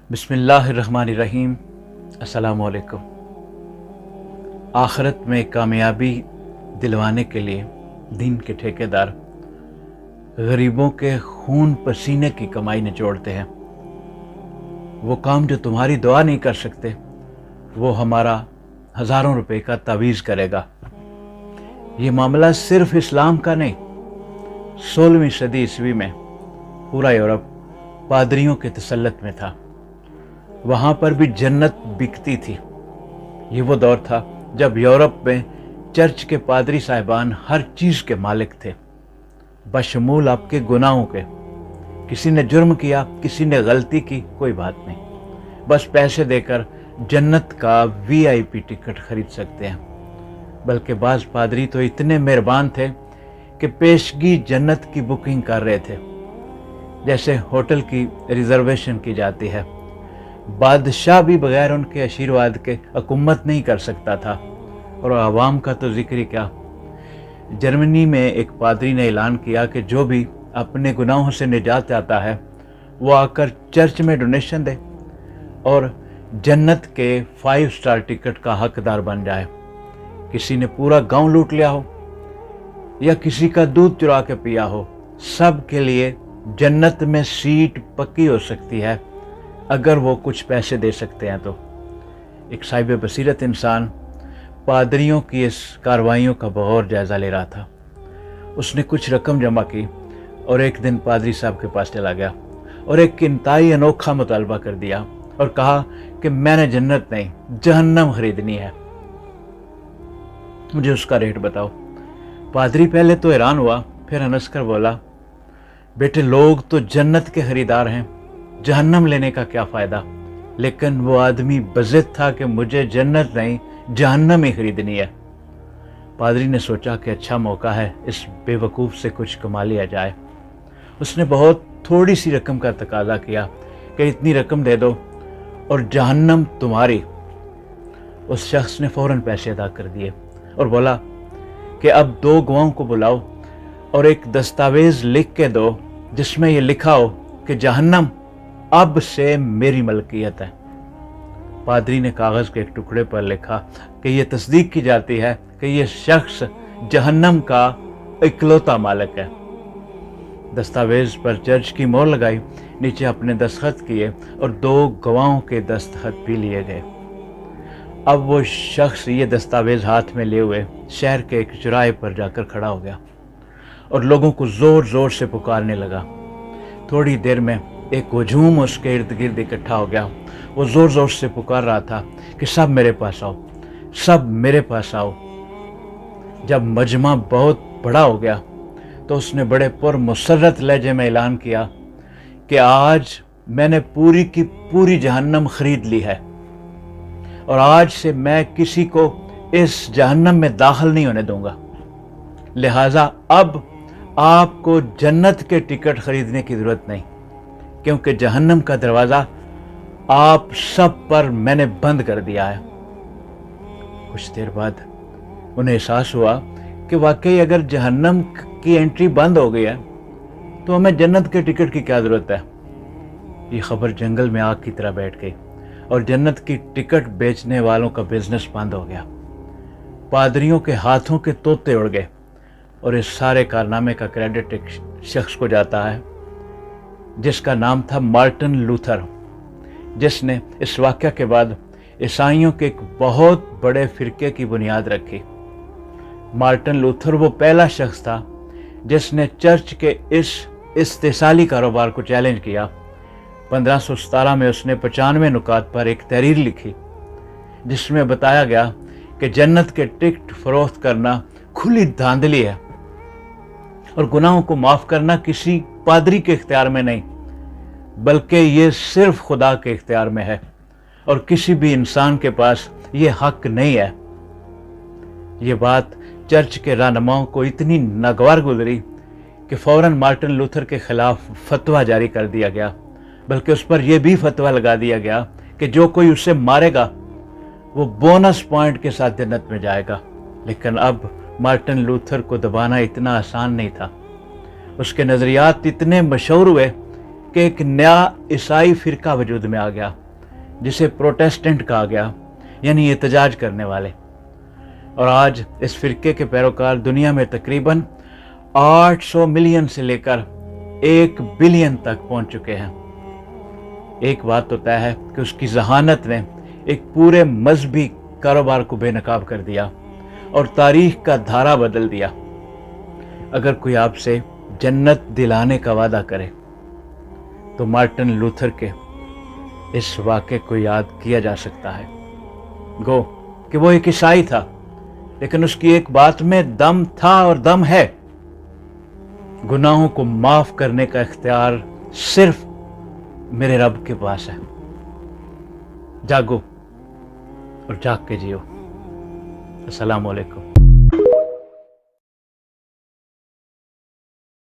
बिस्मिल्लाहिर्रहमानिर्रहीम। अस्सलाम वालेकुम। आखिरत में कामयाबी दिलवाने के लिए दीन के ठेकेदार गरीबों के खून पसीने की कमाई निचोड़ते हैं। वो काम जो तुम्हारी दुआ नहीं कर सकते वो हमारा हज़ारों रुपए का तावीज़ करेगा। ये मामला सिर्फ इस्लाम का नहीं, 16वीं सदी ईस्वी में पूरा यूरोप पादरियों के तसल्लुत में था। वहाँ पर भी जन्नत बिकती थी। ये वो दौर था जब यूरोप में चर्च के पादरी साहिबान हर चीज़ के मालिक थे, बशमूल आपके गुनाहों के। किसी ने जुर्म किया, किसी ने गलती की, कोई बात नहीं, बस पैसे देकर जन्नत का वीआईपी टिकट खरीद सकते हैं। बल्कि बाज़ पादरी तो इतने मेहरबान थे कि पेशगी जन्नत की बुकिंग कर रहे थे, जैसे होटल की रिजर्वेशन की जाती है। बादशाह भी बगैर उनके आशीर्वाद के हुकूमत नहीं कर सकता था, और आवाम का तो जिक्र ही क्या। जर्मनी में एक पादरी ने ऐलान किया कि जो भी अपने गुनाहों से निजात चाहता है वो आकर चर्च में डोनेशन दे और जन्नत के 5 स्टार टिकट का हकदार बन जाए। किसी ने पूरा गांव लूट लिया हो या किसी का दूध चुरा के पिया हो, सब के लिए जन्नत में सीट पक्की हो सकती है अगर वो कुछ पैसे दे सकते हैं तो। एक साहिब बसीरत इंसान पादरियों की इस कार्रवाइयों का बगौर जायज़ा ले रहा था। उसने कुछ रकम जमा की और एक दिन पादरी साहब के पास चला गया और एक इंतहाई अनोखा मुतालबा कर दिया और कहा कि मैंने जन्नत नहीं जहन्नम खरीदनी है, मुझे उसका रेट बताओ। पादरी पहले तो हैरान हुआ, फिर हंस कर बोला, बेटे लोग तो जन्नत के खरीदार हैं, जहन्नम लेने का क्या फ़ायदा। लेकिन वो आदमी बज़िद था कि मुझे जन्नत नहीं जहन्नम ही खरीदनी है। पादरी ने सोचा कि अच्छा मौका है, इस बेवकूफ़ से कुछ कमा लिया जाए। उसने बहुत थोड़ी सी रकम का तकाजा किया कि इतनी रकम दे दो और जहन्नम तुम्हारी। उस शख्स ने फ़ौरन पैसे अदा कर दिए और बोला कि अब 2 गवाहों को बुलाओ और एक दस्तावेज़ लिख के दो जिसमें ये लिखा हो कि जहन्नम अब से मेरी मलकियत है। पादरी ने कागज़ के एक टुकड़े पर लिखा कि यह तस्दीक की जाती है कि यह शख्स जहन्नम का इकलौता मालिक है। दस्तावेज़ पर चर्च की मोहर लगाई, नीचे अपने दस्तखत किए और 2 गवाहों के दस्तखत भी लिए गए। अब वो शख्स ये दस्तावेज़ हाथ में लिए हुए शहर के एक चौराहे पर जाकर खड़ा हो गया और लोगों को ज़ोर ज़ोर से पुकारने लगा। थोड़ी देर में एक हजूम उसके इर्द गिर्द इकट्ठा हो गया। वो ज़ोर ज़ोर से पुकार रहा था कि सब मेरे पास आओ, सब मेरे पास आओ। जब मजमा बहुत बड़ा हो गया तो उसने बड़े पुरमसरत लहजे में ऐलान किया कि आज मैंने पूरी की पूरी जहन्नम खरीद ली है और आज से मैं किसी को इस जहन्नम में दाखिल नहीं होने दूंगा। लिहाजा अब आपको जन्नत के टिकट खरीदने की ज़रूरत नहीं, क्योंकि जहन्नम का दरवाज़ा आप सब पर मैंने बंद कर दिया है। कुछ देर बाद उन्हें एहसास हुआ कि वाकई अगर जहन्नम की एंट्री बंद हो गई है तो हमें जन्नत के टिकट की क्या ज़रूरत है। ये खबर जंगल में आग की तरह बैठ गई और जन्नत की टिकट बेचने वालों का बिजनेस बंद हो गया। पादरियों के हाथों के तोते उड़ गए और इस सारे कारनामे का क्रेडिट एक शख्स को जाता है जिसका नाम था मार्टिन लूथर, जिसने इस वाक़या के बाद ईसाइयों के एक बहुत बड़े फ़िरके की बुनियाद रखी। मार्टिन लूथर वो पहला शख्स था जिसने चर्च के इस इस्तेसाली कारोबार को चैलेंज किया। 1517 में उसने 95 नुकात पर एक तहरीर लिखी जिसमें बताया गया कि जन्नत के टिकट फरोख्त करना खुली धांधली है और गुनाहों को माफ़ करना किसी पादरी के इख्तियार में नहीं, बल्कि ये सिर्फ खुदा के इख्तियार में है और किसी भी इंसान के पास ये हक नहीं है। ये बात चर्च के रहनुमाओं को इतनी नागवार गुजरी कि फ़ौरन मार्टिन लूथर के ख़िलाफ़ फतवा जारी कर दिया गया, बल्कि उस पर यह भी फतवा लगा दिया गया कि जो कोई उसे मारेगा वो बोनस पॉइंट के साथ जन्नत में जाएगा। लेकिन अब मार्टिन लूथर को दबाना इतना आसान नहीं था। उसके नज़रियात इतने मशहूर हुए کہ ایک نیا عیسائی فرقہ وجود میں آ گیا جسے پروٹیسٹنٹ کہا گیا، یعنی احتجاج کرنے والے۔ اور آج اس فرقے کے پیروکار دنیا میں تقریباً 800 ملین سے لے کر 1 بلین تک پہنچ چکے ہیں۔ ایک بات تو طے ہے کہ اس کی ذہانت نے ایک پورے مذہبی کاروبار کو بے نقاب کر دیا اور تاریخ کا دھارا بدل دیا۔ اگر کوئی آپ سے جنت دلانے کا وعدہ کرے تو مارٹن لوتھر کے اس واقعے کو یاد کیا جا سکتا ہے۔ گو کہ وہ ایک عیسائی تھا، لیکن اس کی ایک بات میں دم تھا اور دم ہے۔ گناہوں کو معاف کرنے کا اختیار صرف میرے رب کے پاس ہے۔ جاگو اور جاگ کے جیو۔ السلام علیکم۔